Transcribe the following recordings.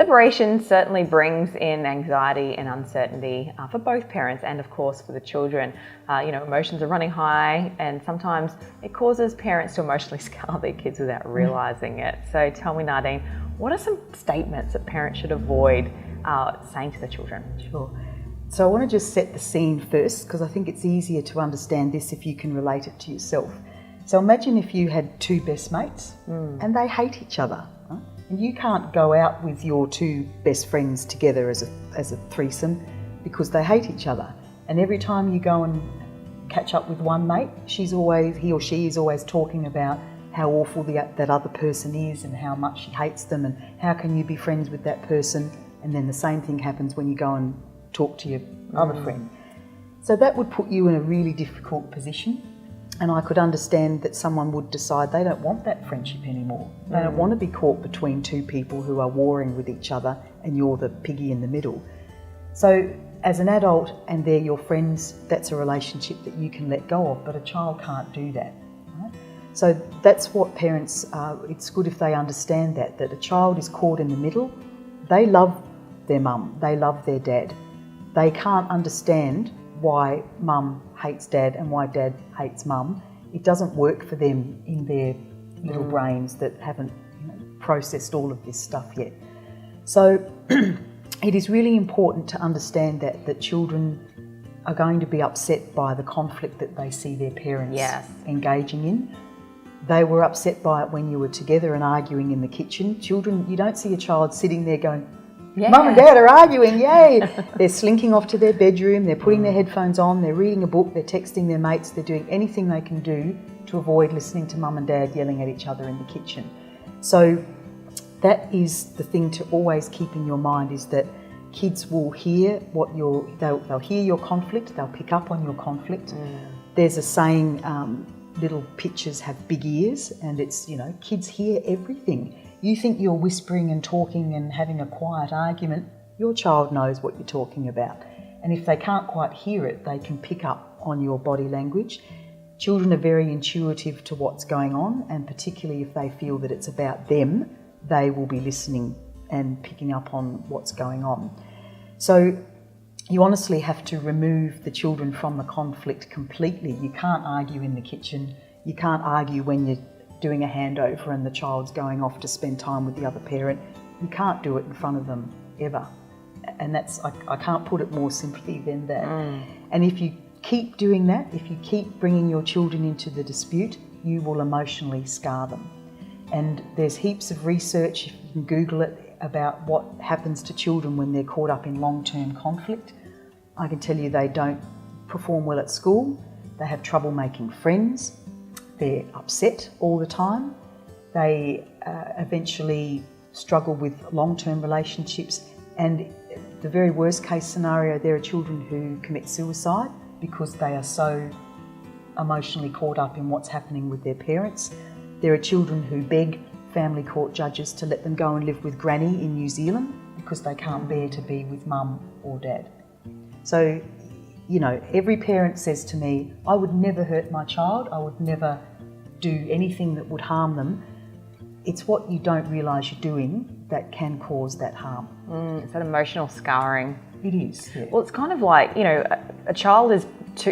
Separation certainly brings in anxiety and uncertainty for both parents and, of course, for the children. Emotions are running high, and sometimes it causes parents to emotionally scar their kids without realising it. So tell me, Nardine, what are some statements that parents should avoid saying to their children? Sure. So I want to just set the scene first, because I think it's easier to understand this if you can relate it to yourself. So imagine if you had two best mates and they hate each other. Right? And you can't go out with your two best friends together as a threesome because they hate each other. And every time you go and catch up with one mate, he or she is always talking about how awful that other person is and how much she hates them and how can you be friends with that person. And then the same thing happens when you go and talk to your other friend. So that would put you in a really difficult position. And I could understand that someone would decide they don't want that friendship anymore. They don't want to be caught between two people who are warring with each other and you're the piggy in the middle. So as an adult and they're your friends, that's a relationship that you can let go of, but a child can't do that. Right? So that's what parents, it's good if they understand that a child is caught in the middle. They love their mum, they love their dad. They can't understand why mum hates dad and why dad hates mum. It doesn't work for them in their little brains that haven't processed all of this stuff yet. So it is really important to understand that children are going to be upset by the conflict that they see their parents engaging in. They were upset by it when you were together and arguing in the kitchen. Children, you don't see a child sitting there going, Mum and Dad are arguing, yay! They're slinking off to their bedroom, they're putting their headphones on, they're reading a book, they're texting their mates, they're doing anything they can do to avoid listening to Mum and Dad yelling at each other in the kitchen. So that is the thing to always keep in your mind, is that kids will hear they'll hear your conflict, they'll pick up on your conflict. There's a saying, little pitchers have big ears, and it's, kids hear everything. You think you're whispering and talking and having a quiet argument, your child knows what you're talking about. And if they can't quite hear it, they can pick up on your body language. Children are very intuitive to what's going on, and particularly if they feel that it's about them, they will be listening and picking up on what's going on. So you honestly have to remove the children from the conflict completely. You can't argue in the kitchen. You can't argue when you're doing a handover and the child's going off to spend time with the other parent. You can't do it in front of them ever. And that's, I can't put it more simply than that. And if you keep doing that, if you keep bringing your children into the dispute, you will emotionally scar them. And there's heaps of research, you can Google it, about what happens to children when they're caught up in long-term conflict. I can tell you they don't perform well at school, they have trouble making friends, they're upset all the time, they eventually struggle with long-term relationships, and the very worst case scenario, there are children who commit suicide because they are so emotionally caught up in what's happening with their parents. There are children who beg family court judges to let them go and live with granny in New Zealand because they can't bear to be with mum or dad. So, every parent says to me, I would never hurt my child, I would never do anything that would harm them. It's what you don't realise you're doing that can cause that harm. It's that emotional scarring. It is. Yeah. Well, it's kind of like, a child is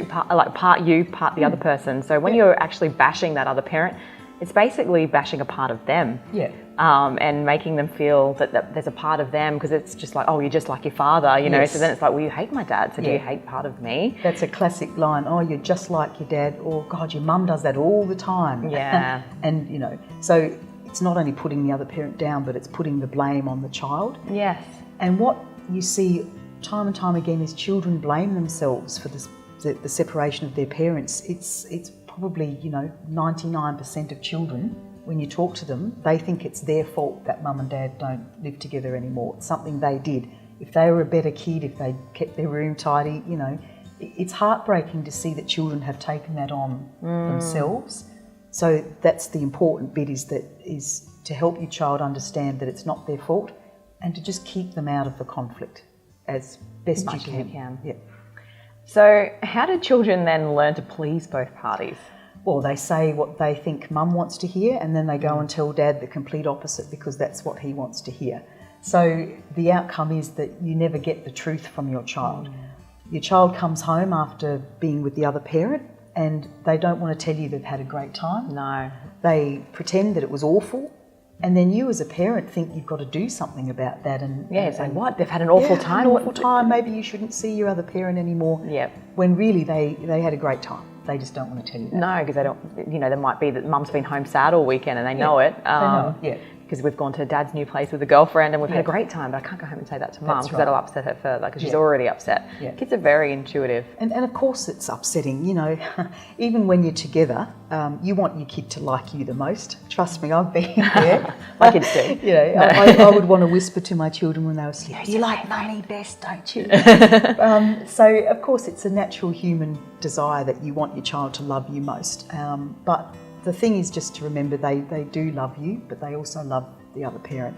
part you, part the other person. So when you're actually bashing that other parent, it's basically bashing a part of them. Yeah. And making them feel that there's a part of them, because it's just like, oh, you're just like your father, Yes. So then it's like, well, you hate my dad, so do you hate part of me? That's a classic line. Oh, you're just like your dad. Or, God, your mum does that all the time. Yeah. And, so it's not only putting the other parent down, but it's putting the blame on the child. Yes. And what you see time and time again is children blame themselves for the separation of their parents. It's probably, 99% of children, when you talk to them, they think it's their fault that mum and dad don't live together anymore. It's something they did. If they were a better kid, if they kept their room tidy, it's heartbreaking to see that children have taken that on themselves. So that's the important bit, is to help your child understand that it's not their fault, and to just keep them out of the conflict as best you can. Yeah. So how do children then learn to please both parties? Well, they say what they think mum wants to hear, and then they go and tell dad the complete opposite because that's what he wants to hear. So the outcome is that you never get the truth from your child. Your child comes home after being with the other parent and they don't want to tell you they've had a great time. No. They pretend that it was awful, and then you as a parent think you've got to do something about that. And And what? They've had an awful time? An awful time. Maybe you shouldn't see your other parent anymore. Yep. When really they had a great time. They just don't want to tell you that. No, because they don't, there might be that mum's been home sad all weekend and they know it. They know it, Because we've gone to dad's new place with a girlfriend and we've had a great time, but I can't go home and say that to mum because that'll upset her further because she's already upset. Yeah. Kids are very intuitive. And of course it's upsetting, even when you're together, you want your kid to like you the most. Trust me, I've been there. My kids do. I would want to whisper to my children when they were asleep, you like mummy best, don't you? So of course it's a natural human desire that you want your child to love you most. But the thing is just to remember they do love you, but they also love the other parent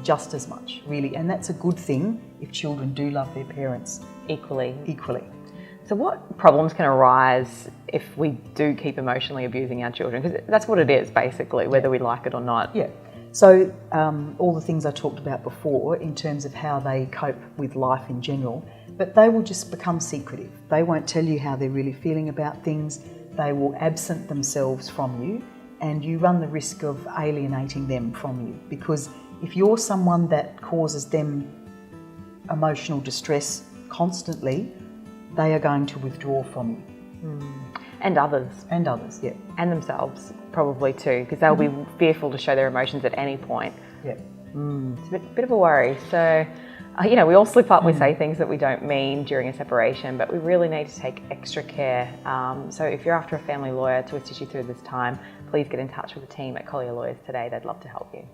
just as much, really. And that's a good thing if children do love their parents Equally. equally. So what problems can arise if we do keep emotionally abusing our children? Because that's what it is, basically, whether we like it or not. Yeah. So all the things I talked about before in terms of how they cope with life in general, but they will just become secretive. They won't tell you how they're really feeling about things. They will absent themselves from you, and you run the risk of alienating them from you, because if you're someone that causes them emotional distress constantly, they are going to withdraw from you. And others. And others, yeah. And themselves, probably too, because they'll be fearful to show their emotions at any point. Yeah. It's a bit of a worry. So, we all slip up, we say things that we don't mean during a separation, but we really need to take extra care. So if you're after a family lawyer to assist you through this time, please get in touch with the team at Collier Lawyers today. They'd love to help you.